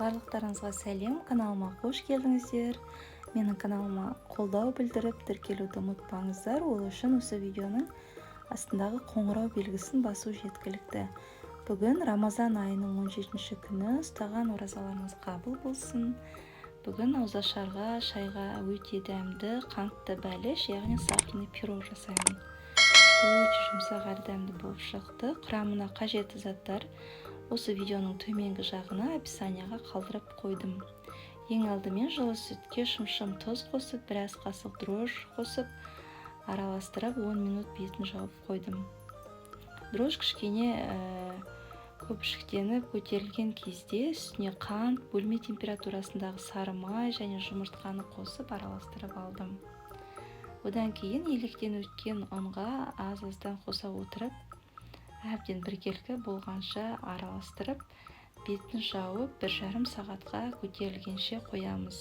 Барлықтарыңызға сәлем, каналыма қош келдіңіздер. Менің каналыма қолдау білдіріп, тіркелуді ұмытпаңыздар. Ол үшін осы видеоның астындағы қоңырау белгісін басу жеткілікті. Бүгін Рамазан айының 17-ші күні, ұстаған оразаларыңыз қабыл болсын. Бүгін ауызашарға, шайға өте дәмді, қантты бәліш, яғни сахарный пирог жасаймын. Өте жұмсақ әрі дәмді болып шықты. Құрамына қажетті заттар осы видеоның төменгі жағына описанияға қалдырып қойдым. Ең алдымен жылы сүтке шымшым тұз қосып, біраз қасық дрожж қосып, араластырып 10 минут бетін жауып қойдым. Дрожж кішкене көпіршіктеніп көтерілген кезде үстіне қант, бөлме температурасындағы сары май және жұмыртқаны қосып араластырып алдым. Одан кейін електен өткен ұнға аз-аздан қоса отырып, әбден біркелкі болғанша араластырып, бетін жауып 1,5 сағатқа көтерілгенше қоямыз.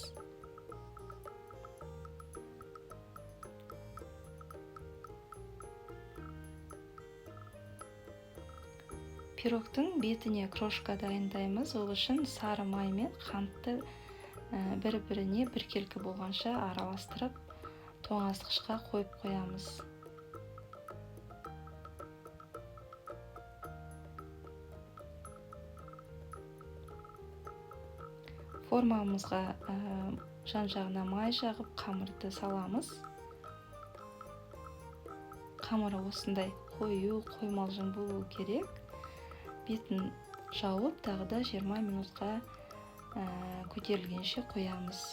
Пирогтың бетіне крошка дайындаймыз. Ол үшін сары май мен қантты бір-біріне біркелкі болғанша араластырып, тоңазытқышқа қойып қоямыз. Формамызға жан-жағына май жағып, қамырды саламыз. Қамыры осындай қою, қоймалжың болу керек. Бетін жауып, тағы да 20 минутқа көтерілгенше қоямыз.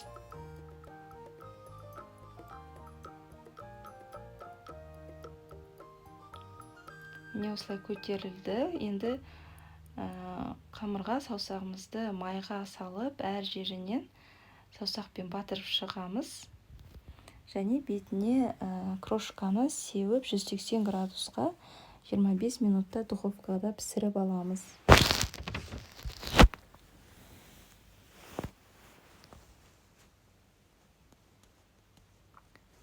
Міне осылай көтерілді. Енді қамырға саусағымызды майға салып, әр жерінен саусақпен батырып шығамыз. Және бетіне крошканы сеуіп 180 градусқа 25 минутта духовкада пісіріп аламыз.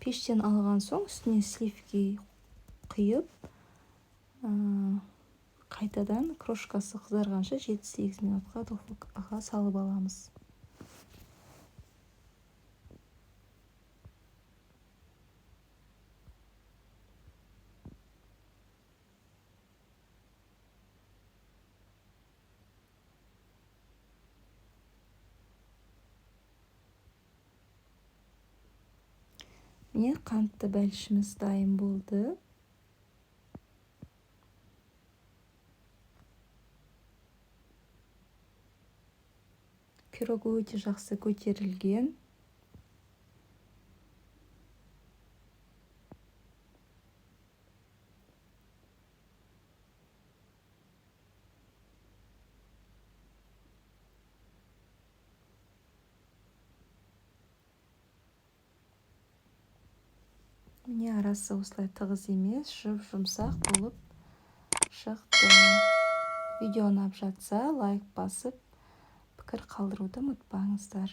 Пештен алған соң үстіне сливки құйып, қайтадан крошкасы қызарғанша 7-8 минутқа духовкаға салып аламыз. Міне қантты бәлішіміз дайын болды. Пирог өте жақсы көтерілген. Міне арасы осылай тығыз емес, жұмсақ болып шықты. Видео ұнап жатса, лайк басып, пікір қалдыруды ұмытпаңыздар.